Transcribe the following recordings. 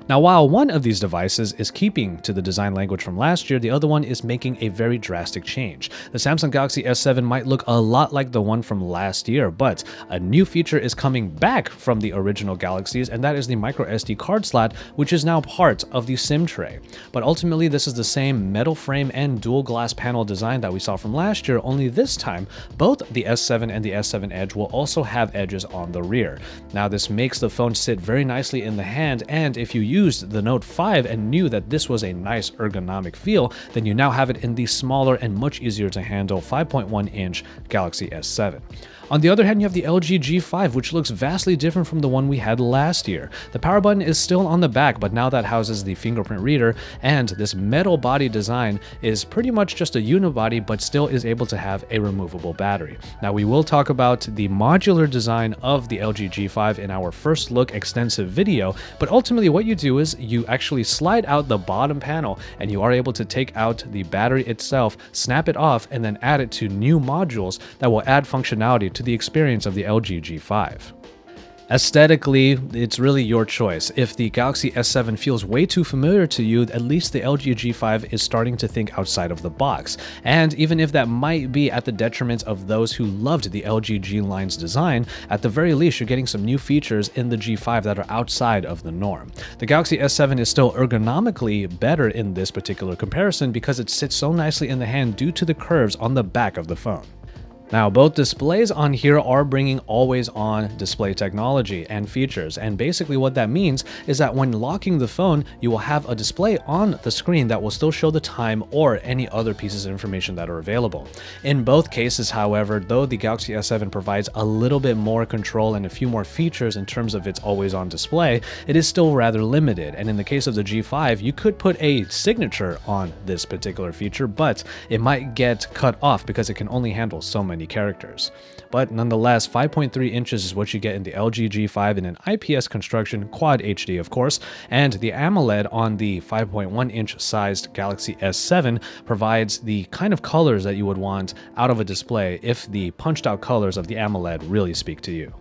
Now, while one of these devices is keeping to the design language from last year, the other one is making a very drastic change. The Samsung Galaxy S7 might look a lot like the one from last year, but a new feature is coming back from the original Galaxies, and that is the microSD card slot, which is now part of the SIM tray. But ultimately, this is the same metal frame and dual glass panel design that we saw from last year, only this time, both the S7 and the S7 Edge will also have edges on the rear. Now, this makes the phone sit very nicely in the hand, and if you used the Note 5 and knew that this was a nice ergonomic feel, then you now have it in the smaller and much easier to handle 5.1-inch Galaxy S7. On the other hand, you have the LG G5, which looks vastly different from the one we had last year. The power button is still on the back, but now that houses the fingerprint reader, and this metal body design is pretty much just a unibody, but still is able to have a removable battery. Now, we will talk about the modular design of the LG G5 in our first look extensive video, but ultimately what you do is you actually slide out the bottom panel, and you are able to take out the battery itself, snap it off, and then add it to new modules that will add functionality to the experience of the LG G5. Aesthetically, it's really your choice. If the Galaxy S7 feels way too familiar to you, at least the LG G5 is starting to think outside of the box. And even if that might be at the detriment of those who loved the LG G line's design, at the very least you're getting some new features in the G5 that are outside of the norm. The Galaxy S7 is still ergonomically better in this particular comparison because it sits so nicely in the hand due to the curves on the back of the phone. Now, both displays on here are bringing always-on display technology and features, and basically what that means is that when locking the phone, you will have a display on the screen that will still show the time or any other pieces of information that are available. In both cases, however, though the Galaxy S7 provides a little bit more control and a few more features in terms of its always-on display, it is still rather limited, and in the case of the G5, you could put a signature on this particular feature, but it might get cut off because it can only handle so many characters. But nonetheless, 5.3 inches is what you get in the LG G5 in an IPS construction, Quad HD of course, and the AMOLED on the 5.1-inch sized Galaxy S7 provides the kind of colors that you would want out of a display if the punched out colors of the AMOLED really speak to you.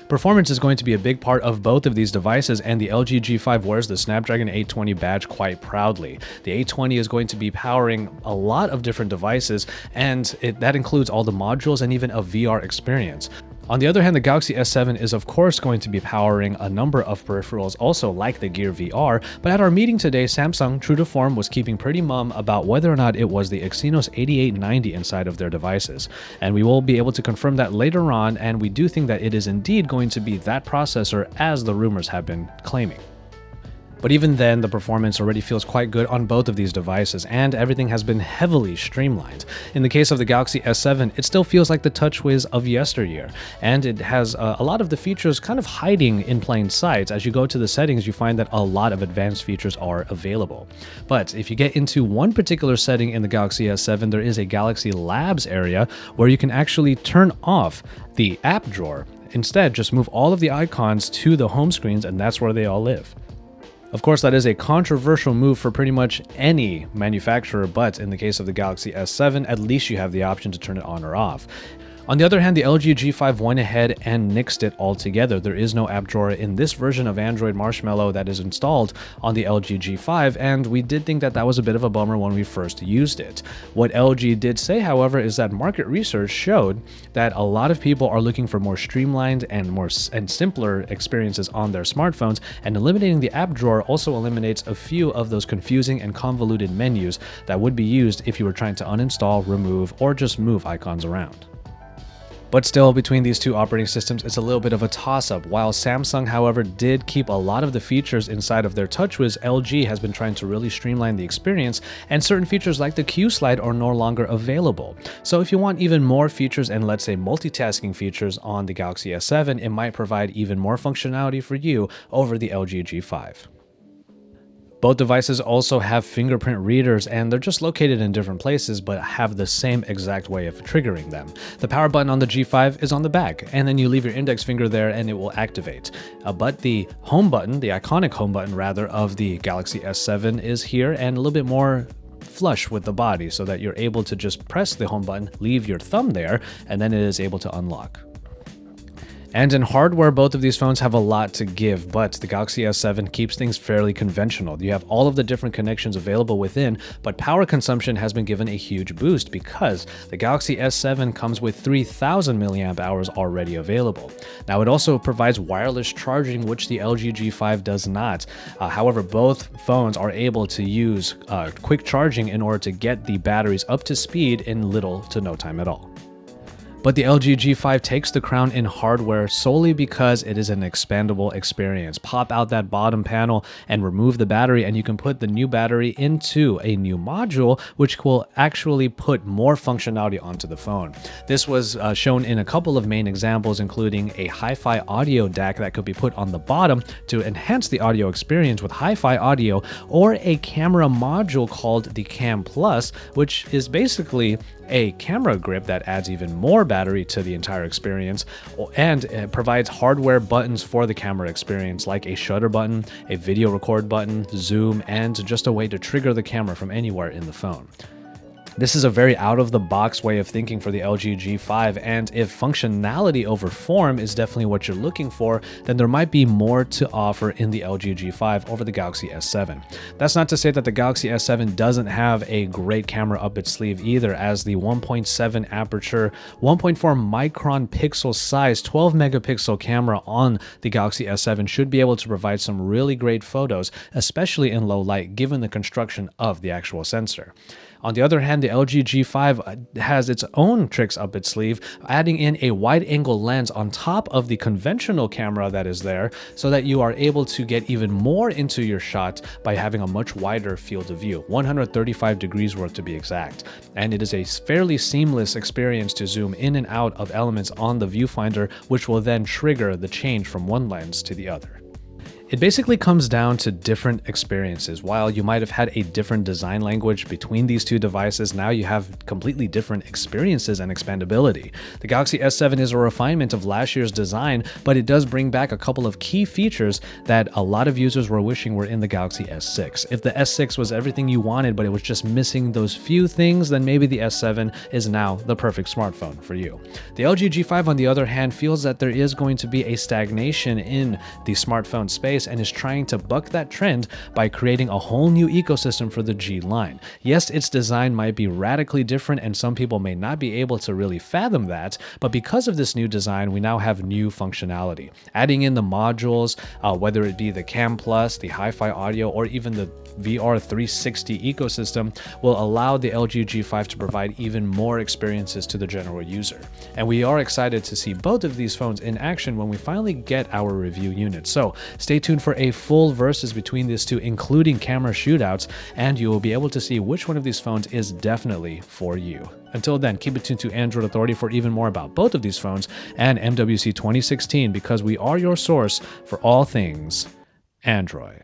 Performance is going to be a big part of both of these devices, and the LG G5 wears the Snapdragon 820 badge quite proudly. The 820 is going to be powering a lot of different devices, and that includes all the modules and even a VR experience. On the other hand, the Galaxy S7 is of course going to be powering a number of peripherals also like the Gear VR, but at our meeting today, Samsung, true to form, was keeping pretty mum about whether or not it was the Exynos 8890 inside of their devices. And we will be able to confirm that later on, and we do think that it is indeed going to be that processor as the rumors have been claiming. But even then, the performance already feels quite good on both of these devices, and everything has been heavily streamlined. In the case of the Galaxy S7, it still feels like the TouchWiz of yesteryear, and it has a lot of the features kind of hiding in plain sight. As you go to the settings, you find that a lot of advanced features are available. But if you get into one particular setting in the Galaxy S7, there is a Galaxy Labs area where you can actually turn off the app drawer. Instead, just move all of the icons to the home screens, and that's where they all live. Of course, that is a controversial move for pretty much any manufacturer, but in the case of the Galaxy S7, at least you have the option to turn it on or off. On the other hand, the LG G5 went ahead and nixed it altogether. There is no app drawer in this version of Android Marshmallow that is installed on the LG G5, and we did think that that was a bit of a bummer when we first used it. What LG did say, however, is that market research showed that a lot of people are looking for more streamlined and simpler experiences on their smartphones, and eliminating the app drawer also eliminates a few of those confusing and convoluted menus that would be used if you were trying to uninstall, remove, or just move icons around. But still, between these two operating systems, it's a little bit of a toss-up. While Samsung, however, did keep a lot of the features inside of their TouchWiz, LG has been trying to really streamline the experience, and certain features like the Q Slide are no longer available. So if you want even more features and, let's say, multitasking features on the Galaxy S7, it might provide even more functionality for you over the LG G5. Both devices also have fingerprint readers, and they're just located in different places but have the same exact way of triggering them. The power button on the G5 is on the back, and then you leave your index finger there and it will activate. But the home button, the iconic home button rather, of the Galaxy S7 is here and a little bit more flush with the body so that you're able to just press the home button, leave your thumb there, and then it is able to unlock. And in hardware, both of these phones have a lot to give, but the Galaxy S7 keeps things fairly conventional. You have all of the different connections available within, but power consumption has been given a huge boost because the Galaxy S7 comes with 3000 milliamp hours already available. Now, it also provides wireless charging, which the LG G5 does not. However, both phones are able to use quick charging in order to get the batteries up to speed in little to no time at all. But the LG G5 takes the crown in hardware solely because it is an expandable experience. Pop out that bottom panel and remove the battery, and you can put the new battery into a new module, which will actually put more functionality onto the phone. This was shown in a couple of main examples, including a hi-fi audio DAC that could be put on the bottom to enhance the audio experience with hi-fi audio, or a camera module called the Cam Plus, which is basically a camera grip that adds even more battery to the entire experience, and provides hardware buttons for the camera experience, like a shutter button, a video record button, zoom, and just a way to trigger the camera from anywhere in the phone. This is a very out-of-the-box way of thinking for the LG G5, and if functionality over form is definitely what you're looking for, then there might be more to offer in the LG G5 over the Galaxy S7. That's not to say that the Galaxy S7 doesn't have a great camera up its sleeve either, as the 1.7 aperture, 1.4 micron pixel size, 12 megapixel camera on the Galaxy S7 should be able to provide some really great photos, especially in low light, given the construction of the actual sensor. On the other hand, the LG G5 has its own tricks up its sleeve, adding in a wide-angle lens on top of the conventional camera that is there, so that you are able to get even more into your shot by having a much wider field of view, 135 degrees worth to be exact. And it is a fairly seamless experience to zoom in and out of elements on the viewfinder, which will then trigger the change from one lens to the other. It basically comes down to different experiences. While you might have had a different design language between these two devices, now you have completely different experiences and expandability. The Galaxy S7 is a refinement of last year's design, but it does bring back a couple of key features that a lot of users were wishing were in the Galaxy S6. If the S6 was everything you wanted, but it was just missing those few things, then maybe the S7 is now the perfect smartphone for you. The LG G5, on the other hand, feels that there is going to be a stagnation in the smartphone space, and is trying to buck that trend by creating a whole new ecosystem for the G line. Yes, its design might be radically different, and some people may not be able to really fathom that, but because of this new design, we now have new functionality. Adding in the modules, whether it be the Cam Plus, the hi-fi audio, or even the VR 360 ecosystem, will allow the LG G5 to provide even more experiences to the general user. And we are excited to see both of these phones in action when we finally get our review unit. So stay tuned for a full versus between these two, including camera shootouts, and you will be able to see which one of these phones is definitely for you. Until then, keep it tuned to Android Authority for even more about both of these phones and MWC 2016, because we are your source for all things Android.